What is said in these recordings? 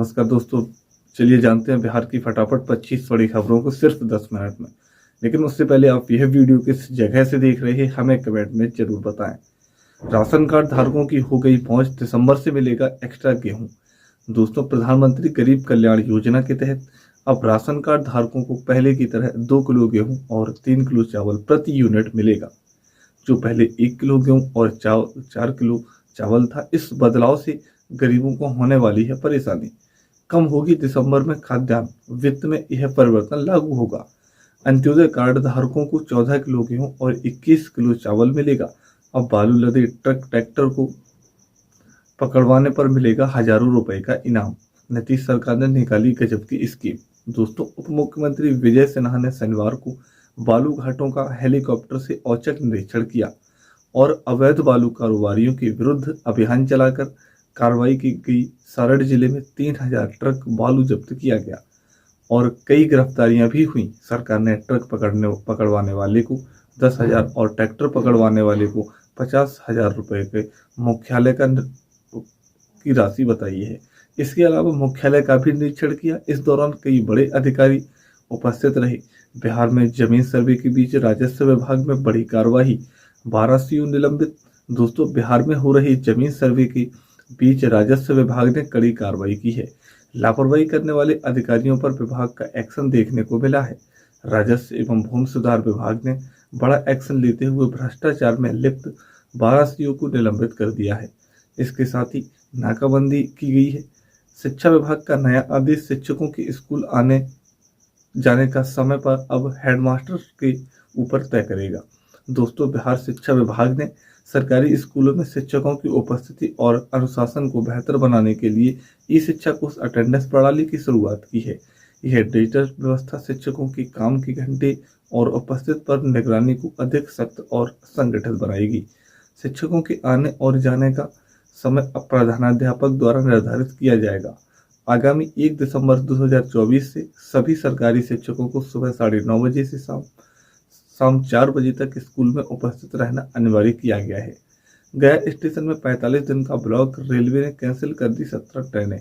नमस्कार दोस्तों, चलिए जानते हैं बिहार की फटाफट 25 बड़ी खबरों को सिर्फ 10 मिनट में। लेकिन उससे पहले आप यह वीडियो किस जगह से देख रहे हैं हमें कमेंट में जरूर बताएं। राशन कार्ड धारकों की हो गई पहुंच, दिसंबर से मिलेगा एक्स्ट्रा गेहूं। दोस्तों, प्रधानमंत्री गरीब कल्याण योजना के तहत अब राशन कार्ड धारकों को पहले की तरह 2 किलो गेहूं और 3 किलो चावल प्रति यूनिट मिलेगा। जो पहले 1 किलो गेहूं और 4 किलो चावल था, इस बदलाव से गरीबों को होने वाली है परेशानी कम होगी। दिसंबर में खाद्यान्न वित्त में यह परिवर्तन लागू होगा। अंत्योदय कार्ड धारकों को 14 किलो गेहूं और 21 किलो चावल मिलेगा। अब बालू लदे ट्रक ट्रैक्टर को पकड़वाने पर मिलेगा हजारों रुपए का इनाम। नीतीश सरकार ने निकाली गजब की स्कीम। दोस्तों, उप मुख्यमंत्री विजय सिन्हा ने शनिवार को बालू घाटों का हेलीकॉप्टर से औचक निरीक्षण किया और अवैध बालू कारोबारियों के विरुद्ध अभियान चलाकर कार्रवाई की गई। सारण जिले में 3000 ट्रक बालू जब्त किया गया और कई गिरफ्तारियां भी हुई। सरकार ने ट्रक पकड़वाने वाले को 10,000 और ट्रैक्टर पकड़वाने वाले को 50,000 रुपए के मुख्यालय की राशि बताई है। इसके अलावा मुख्यालय का भी निरीक्षण किया। इस दौरान कई बड़े अधिकारी उपस्थित रहे। बिहार में जमीन सर्वे के बीच राजस्व विभाग में बड़ी कार्रवाई, 12 सीओ निलंबित। दोस्तों, बिहार में हो रही जमीन सर्वे के बीच राजस्व विभाग ने कड़ी कार्रवाई की है। लापरवाही करने वाले अधिकारियों पर विभाग का एक्शन देखने को मिला है। राजस्व एवं भूमि सुधार विभाग ने बड़ा एक्शन लेते हुए भ्रष्टाचार में लिप्त 12 सीओ को निलंबित कर दिया है। इसके साथ ही नाकाबंदी की गई है। शिक्षा विभाग का नया आदेश शिक्षकों के स्कूल आने जाने का समय पर अब हेडमास्टर के ऊपर तय करेगा। दोस्तों, बिहार शिक्षा विभाग ने सरकारी स्कूलों में शिक्षकों की उपस्थिति और अनुशासन को बेहतर बनाने के लिए ई शिक्षा कोष अटेंडेंस प्रणाली की शुरुआत की है। यह डिजिटल व्यवस्था शिक्षकों की काम के घंटे और उपस्थिति पर निगरानी को अधिक सख्त और संगठित बनाएगी। शिक्षकों के आने और जाने का समय अब प्रधानाध्यापक द्वारा निर्धारित किया जाएगा। आगामी 1 दिसंबर 2024 से सभी सरकारी शिक्षकों को सुबह 9:30 बजे से शाम 4 बजे तक स्कूल में उपस्थित रहना अनिवार्य किया गया है। गया स्टेशन में 45 दिन का ब्लॉक, रेलवे ने कैंसिल कर दी 17 ट्रेनें।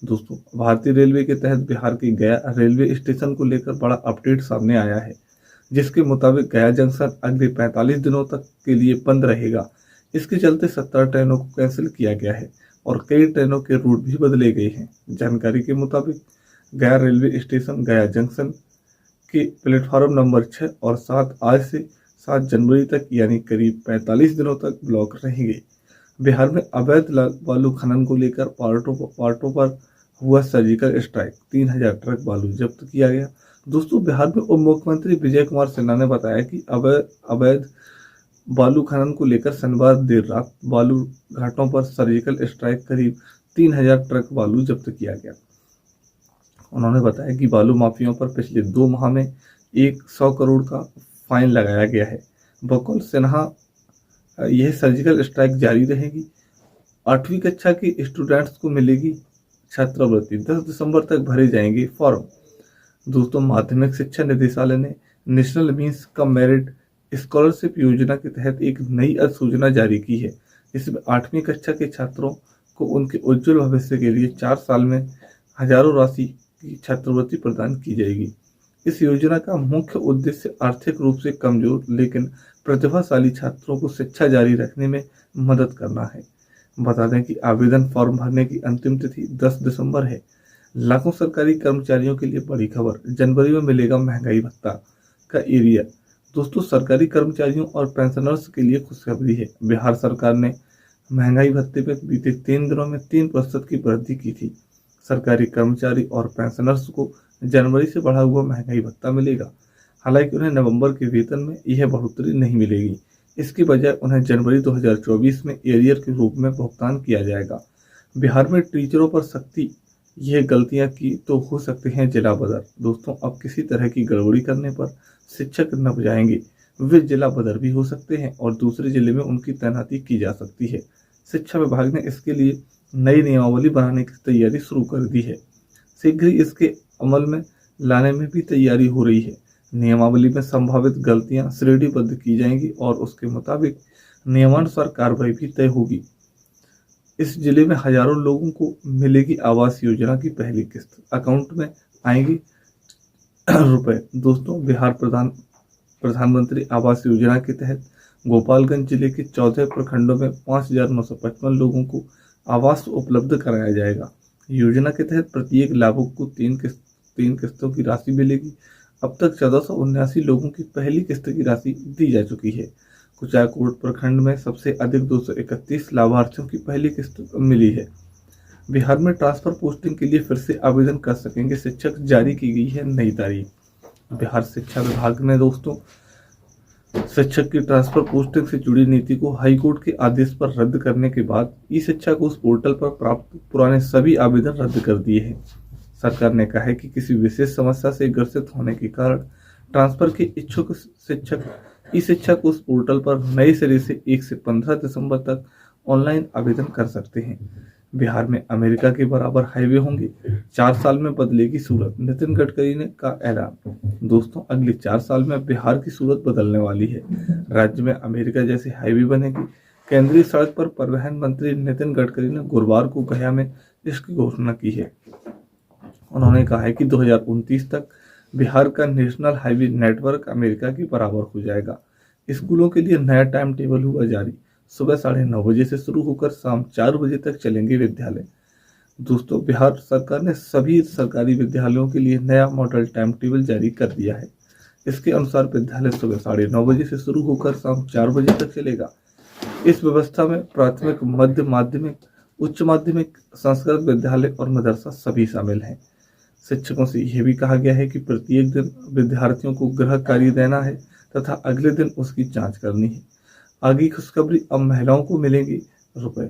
दोस्तों, भारतीय रेलवे के तहत बिहार के गया रेलवे स्टेशन को लेकर बड़ा अपडेट सामने आया है, जिसके मुताबिक गया जंक्शन अगले 45 दिनों तक के लिए बंद रहेगा। इसके चलते 17 ट्रेनों को कैंसिल किया गया है और कई ट्रेनों के रूट भी बदले गए हैं। जानकारी के मुताबिक गया रेलवे स्टेशन गया जंक्शन के प्लेटफॉर्म नंबर 6 और 7 आज से 7 जनवरी तक यानी करीब 45 दिनों तक ब्लॉक रहेंगे। बिहार में अवैध बालू खनन को लेकर पार्टों पर हुआ सर्जिकल स्ट्राइक, 3000 ट्रक बालू जब्त किया गया। दोस्तों, बिहार में उप मुख्यमंत्री विजय कुमार सिन्हा ने बताया कि अवैध बालू खनन को लेकर शनिवार देर रात बालू घाटों पर सर्जिकल स्ट्राइक करीब 3000 ट्रक बालू जब्त किया गया। उन्होंने बताया कि बालू माफियाओं पर पिछले 2 माह में 100 करोड़ का फाइन लगाया गया है। बकौल सिन्हा, यह सर्जिकल स्ट्राइक जारी रहेगी। 8वीं कक्षा के स्टूडेंट्स को मिलेगी छात्रवृत्ति, 10 दिसंबर तक भरे जाएंगे फॉर्म। दोस्तों, माध्यमिक शिक्षा निदेशालय ने national means cum merit scholarship योजना के तहत एक नई अधिसूचना जारी की है। इसमें 8वीं कक्षा के छात्रों को उनके उज्जवल भविष्य के लिए 4 साल में हजारों राशि की छात्रवृत्ति प्रदान की जाएगी। इस योजना का मुख्य उद्देश्य आर्थिक रूप से कमजोर लेकिन प्रतिभाशाली छात्रों को शिक्षा जारी रखने में मदद करना है। बता दें कि आवेदन फॉर्म भरने की अंतिम तिथि 10 दिसंबर है। लाखों सरकारी कर्मचारियों के लिए बड़ी खबर, जनवरी में मिलेगा महंगाई भत्ता का एरिया। दोस्तों, सरकारी कर्मचारियों और पेंशनर्स के लिए खुशखबरी है। बिहार सरकार ने महंगाई भत्ते में बीते 3 दिनों में 3% की वृद्धि की थी। सरकारी कर्मचारी और पेंशनर्स को जनवरी से बढ़ा हुआ महंगाई भत्ता मिलेगा। हालांकि उन्हें नवंबर के वेतन में यह बढ़ोतरी नहीं मिलेगी। इसकी बजाय उन्हें जनवरी 2024 में एरियर के रूप में भुगतान किया जाएगा। बिहार में टीचरों पर सख्ती, यह गलतियां की तो हो सकते हैं जिला बदर। दोस्तों, अब किसी तरह की गड़बड़ी करने पर शिक्षक न बजाएंगे, वे जिला बदर भी हो सकते हैं और दूसरे जिले में उनकी तैनाती की जा सकती है। शिक्षा विभाग ने इसके लिए नई नियमावली बनाने की तैयारी शुरू कर दी है। शीघ्र ही इसके अमल में लाने में भी तैयारी हो रही है। नियमावली में संभावित गलतियां श्रेणीबद्ध की जाएंगी और उसके मुताबिक नियमानुसार कार्रवाई भी तय होगी। इस जिले में हजारों लोगों को मिलेगी आवास योजना की पहली किस्त, अकाउंट में आएंगी रुपए। दोस्तों, बिहार प्रधानमंत्री आवास योजना के तहत गोपालगंज जिले के 14 प्रखंडों में 5,955 लोगों को आवास उपलब्ध कराया जाएगा। योजना के तहत प्रत्येक लाभुक को तीन किस्तों की राशि मिलेगी। अब तक 1479 लोगों की पहली किस्त की राशि दी जा चुकी है। कुचायकोट प्रखंड में सबसे अधिक 231 लाभार्थियों की पहली किस्त मिली है। बिहार में ट्रांसफर पोस्टिंग के लिए फिर से आवेदन कर सकेंगे शिक्षक, जारी की गई है नई तारीख। बिहार शिक्षा विभाग ने दोस्तों शिक्षक की ट्रांसफर पोस्टिंग से जुड़ी नीति को हाईकोर्ट के आदेश पर रद्द करने के बाद ई शिक्षा को उस पोर्टल पर प्राप्त पुराने सभी आवेदन रद्द कर दिए हैं। सरकार ने कहा है कि किसी विशेष समस्या से ग्रसित होने के कारण ट्रांसफर के इच्छुक शिक्षक ई शिक्षा को उस पोर्टल पर नए सिरे से 1 से 15 दिसंबर तक ऑनलाइन आवेदन कर सकते हैं। बिहार में अमेरिका के बराबर हाईवे होंगे, 4 साल में बदलेगी सूरत, नितिन गडकरी ने का ऐलान। दोस्तों, अगले 4 साल में बिहार की सूरत बदलने वाली है। राज्य में अमेरिका जैसी हाईवे बनेगी। केंद्रीय सड़क पर परिवहन मंत्री नितिन गडकरी ने गुरुवार को गया में इसकी घोषणा की है। उन्होंने कहा है कि 2029 तक बिहार का नेशनल हाईवे नेटवर्क अमेरिका के बराबर हो जाएगा। स्कूलों के लिए नया टाइम टेबल हुआ जारी। सुबह 9:30 बजे से शुरू होकर शाम 4 बजे तक चलेंगे विद्यालय। दोस्तों, बिहार सरकार ने सभी सरकारी विद्यालयों के लिए नया मॉडल टाइम टेबल जारी कर दिया है। इसके अनुसार विद्यालय सुबह 9:30 बजे से शुरू होकर शाम 4 बजे तक चलेगा। इस व्यवस्था में प्राथमिक, मध्य माध्यमिक, उच्च माध्यमिक, संस्कृत विद्यालय और मदरसा सभी शामिल हैं। शिक्षकों से यह भी कहा गया है कि प्रत्येक दिन विद्यार्थियों को गृह कार्य देना है तथा अगले दिन उसकी जांच करनी है। आगे खुशखबरी, अब महिलाओं को मिलेंगे रुपए।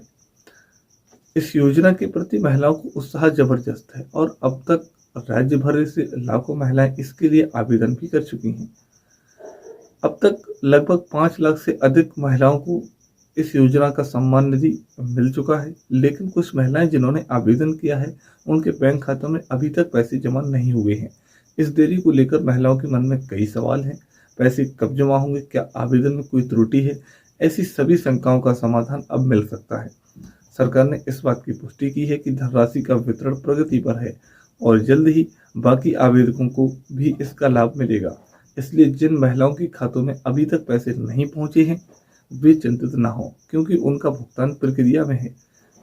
इस योजना के प्रति महिलाओं को उत्साह जबरदस्त है और अब तक राज्य भर से लाखों महिलाएं इसके लिए आवेदन भी कर चुकी हैं। अब तक लगभग 5 लाख से अधिक महिलाओं को इस योजना का सम्मान निधि मिल चुका है, लेकिन कुछ महिलाएं जिन्होंने आवेदन किया है उनके बैंक खातों में अभी तक पैसे जमा नहीं हुए हैं। इस देरी को लेकर महिलाओं के मन में कई सवाल हैं। पैसे कब जमा होंगे? क्या आवेदन में कोई त्रुटि है? ऐसी सभी शंकाओं का समाधान अब मिल सकता है। सरकार ने इस बात की पुष्टि की है कि धनराशि का वितरण प्रगति पर है और जल्द ही बाकी आवेदकों को भी इसका लाभ मिलेगा। इसलिए जिन महिलाओं के खातों में अभी तक पैसे नहीं पहुंचे हैं वे चिंतित ना हो, क्योंकि उनका भुगतान प्रक्रिया में है।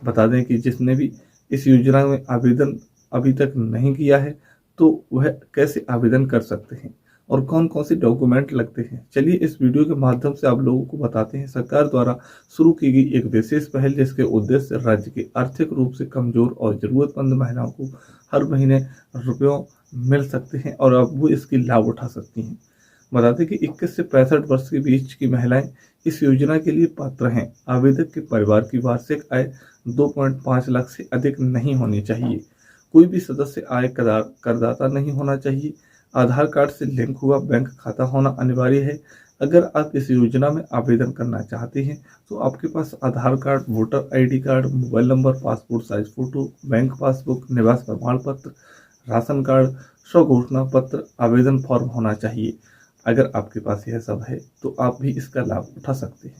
बता दें कि जिसने भी इस योजना में आवेदन अभी तक नहीं किया है तो वह कैसे आवेदन कर सकते हैं और कौन कौन से डॉक्यूमेंट लगते हैं। चलिए इस वीडियो के माध्यम से आप लोगों को बताते हैं सरकार द्वारा शुरू की गई एक विशेष पहल, जिसके उद्देश्य राज्य के आर्थिक रूप से कमजोर और जरूरतमंद महिलाओं को हर महीने रुपयों मिल सकते हैं और अब वो इसकी लाभ उठा सकती हैं। बता दें कि 21 से 65 वर्ष के बीच की महिलाएं इस योजना के लिए पात्र हैं। आवेदक के परिवार की वार्षिक आय 2.5 लाख से अधिक नहीं होनी चाहिए। कोई भी सदस्य आय करदाता नहीं होना चाहिए। आधार कार्ड से लिंक हुआ बैंक खाता होना अनिवार्य है। अगर आप इस योजना में आवेदन करना चाहते हैं तो आपके पास Aadhaar card, voter ID card, mobile number, passport size photo, bank passbook, निवास प्रमाण पत्र, राशन कार्ड, स्वघोषणा पत्र, आवेदन फॉर्म होना चाहिए। अगर आपके पास यह सब है तो आप भी इसका लाभ उठा सकते हैं।